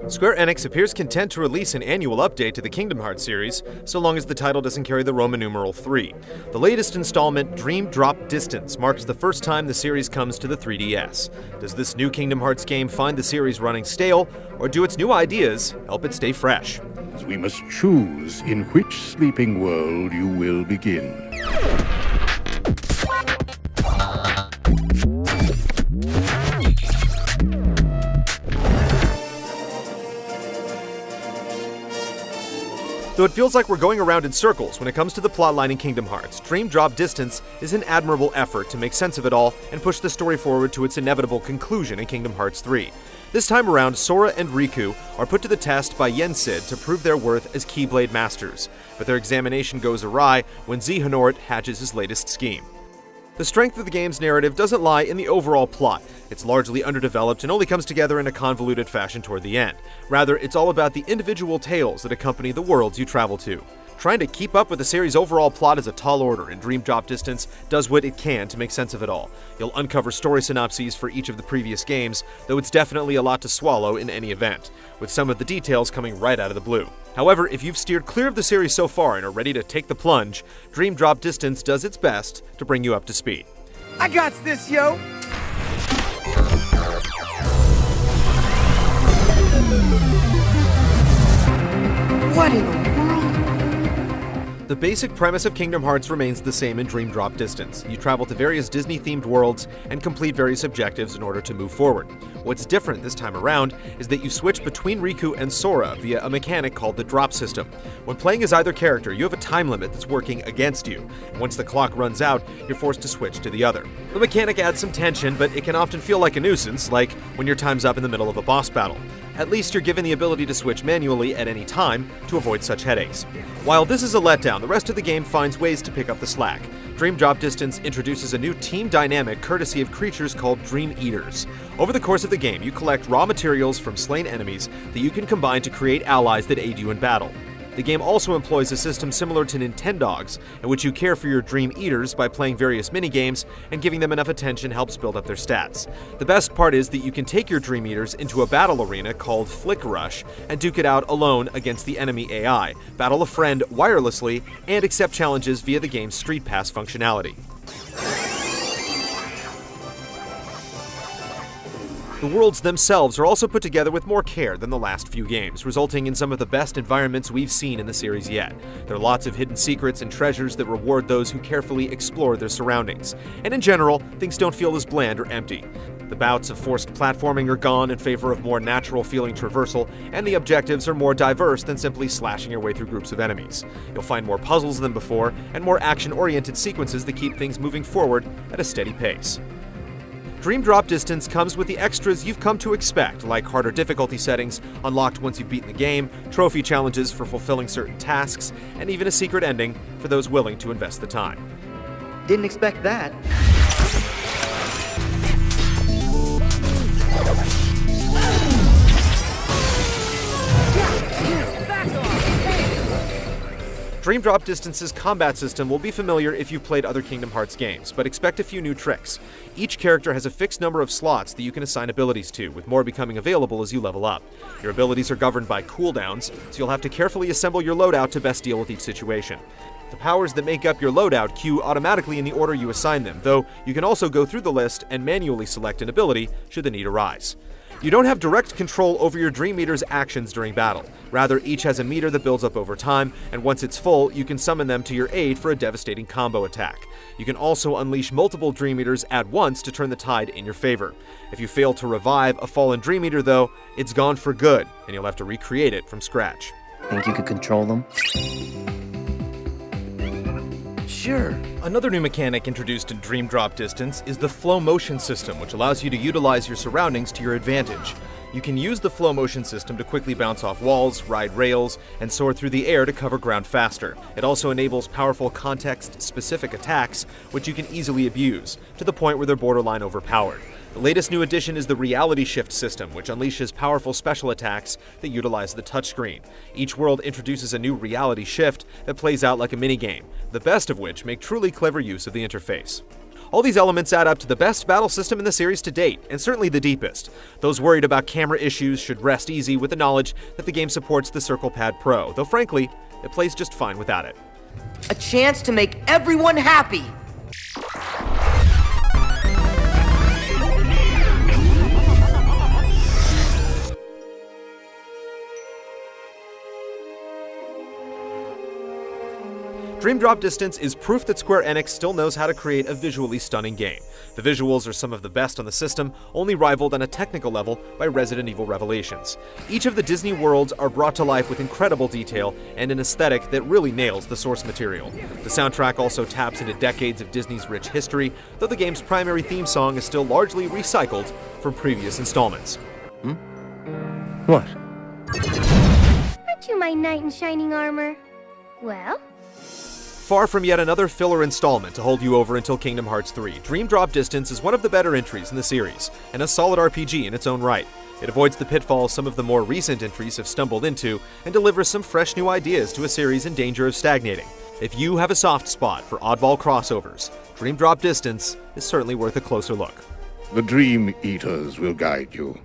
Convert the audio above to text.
Square Enix appears content to release an annual update to the Kingdom Hearts series, so long as the title doesn't carry the Roman numeral 3. The latest installment, Dream Drop Distance, marks the first time the series comes to the 3DS. Does this new Kingdom Hearts game find the series running stale, or do its new ideas help it stay fresh? We must choose in which sleeping world you will begin. Though it feels like we're going around in circles when it comes to the plotline in Kingdom Hearts, Dream Drop Distance is an admirable effort to make sense of it all and push the story forward to its inevitable conclusion in Kingdom Hearts 3. This time around, Sora and Riku are put to the test by Yensid to prove their worth as Keyblade Masters, but their examination goes awry when Xehanort hatches his latest scheme. The strength of the game's narrative doesn't lie in the overall plot. It's largely underdeveloped and only comes together in a convoluted fashion toward the end. Rather, it's all about the individual tales that accompany the worlds you travel to. Trying to keep up with the series' overall plot is a tall order, and Dream Drop Distance does what it can to make sense of it all. You'll uncover story synopses for each of the previous games, though it's definitely a lot to swallow in any event, with some of the details coming right out of the blue. However, if you've steered clear of the series so far and are ready to take the plunge, Dream Drop Distance does its best to bring you up to speed. I got this, yo! What in the world? The basic premise of Kingdom Hearts remains the same in Dream Drop Distance. You travel to various Disney-themed worlds and complete various objectives in order to move forward. What's different this time around is that you switch between Riku and Sora via a mechanic called the drop system. When playing as either character, you have a time limit that's working against you, and once the clock runs out, you're forced to switch to the other. The mechanic adds some tension, but it can often feel like a nuisance, like when your time's up in the middle of a boss battle. At least you're given the ability to switch manually at any time to avoid such headaches. While this is a letdown, the rest of the game finds ways to pick up the slack. Dream Drop Distance introduces a new team dynamic courtesy of creatures called Dream Eaters. Over the course of the game, you collect raw materials from slain enemies that you can combine to create allies that aid you in battle. The game also employs a system similar to Nintendogs, in which you care for your Dream Eaters by playing various minigames, and giving them enough attention helps build up their stats. The best part is that you can take your Dream Eaters into a battle arena called Flick Rush and duke it out alone against the enemy AI, battle a friend wirelessly, and accept challenges via the game's Street Pass functionality. The worlds themselves are also put together with more care than the last few games, resulting in some of the best environments we've seen in the series yet. There are lots of hidden secrets and treasures that reward those who carefully explore their surroundings. And in general, things don't feel as bland or empty. The bouts of forced platforming are gone in favor of more natural-feeling traversal, and the objectives are more diverse than simply slashing your way through groups of enemies. You'll find more puzzles than before, and more action-oriented sequences that keep things moving forward at a steady pace. Dream Drop Distance comes with the extras you've come to expect, like harder difficulty settings unlocked once you've beaten the game, trophy challenges for fulfilling certain tasks, and even a secret ending for those willing to invest the time. Didn't expect that. Dream Drop Distance's combat system will be familiar if you've played other Kingdom Hearts games, but expect a few new tricks. Each character has a fixed number of slots that you can assign abilities to, with more becoming available as you level up. Your abilities are governed by cooldowns, so you'll have to carefully assemble your loadout to best deal with each situation. The powers that make up your loadout queue automatically in the order you assign them, though you can also go through the list and manually select an ability should the need arise. You don't have direct control over your Dream Eater's actions during battle. Rather, each has a meter that builds up over time, and once it's full, you can summon them to your aid for a devastating combo attack. You can also unleash multiple Dream Eaters at once to turn the tide in your favor. If you fail to revive a fallen Dream Eater, though, it's gone for good, and you'll have to recreate it from scratch. Think you could control them? Sure. Another new mechanic introduced in Dream Drop Distance is the flow motion system, which allows you to utilize your surroundings to your advantage. You can use the flow motion system to quickly bounce off walls, ride rails, and soar through the air to cover ground faster. It also enables powerful context-specific attacks, which you can easily abuse, to the point where they're borderline overpowered. The latest new addition is the Reality Shift system, which unleashes powerful special attacks that utilize the touchscreen. Each world introduces a new reality shift that plays out like a minigame, the best of which make truly clever use of the interface. All these elements add up to the best battle system in the series to date, and certainly the deepest. Those worried about camera issues should rest easy with the knowledge that the game supports the Circle Pad Pro, though frankly, it plays just fine without it. A chance to make everyone happy! Dream Drop Distance is proof that Square Enix still knows how to create a visually stunning game. The visuals are some of the best on the system, only rivaled on a technical level by Resident Evil Revelations. Each of the Disney worlds are brought to life with incredible detail and an aesthetic that really nails the source material. The soundtrack also taps into decades of Disney's rich history, though the game's primary theme song is still largely recycled from previous installments. What? Aren't you my knight in shining armor? Well? Far from yet another filler installment to hold you over until Kingdom Hearts 3, Dream Drop Distance is one of the better entries in the series, and a solid RPG in its own right. It avoids the pitfalls some of the more recent entries have stumbled into, and delivers some fresh new ideas to a series in danger of stagnating. If you have a soft spot for oddball crossovers, Dream Drop Distance is certainly worth a closer look. The Dream Eaters will guide you.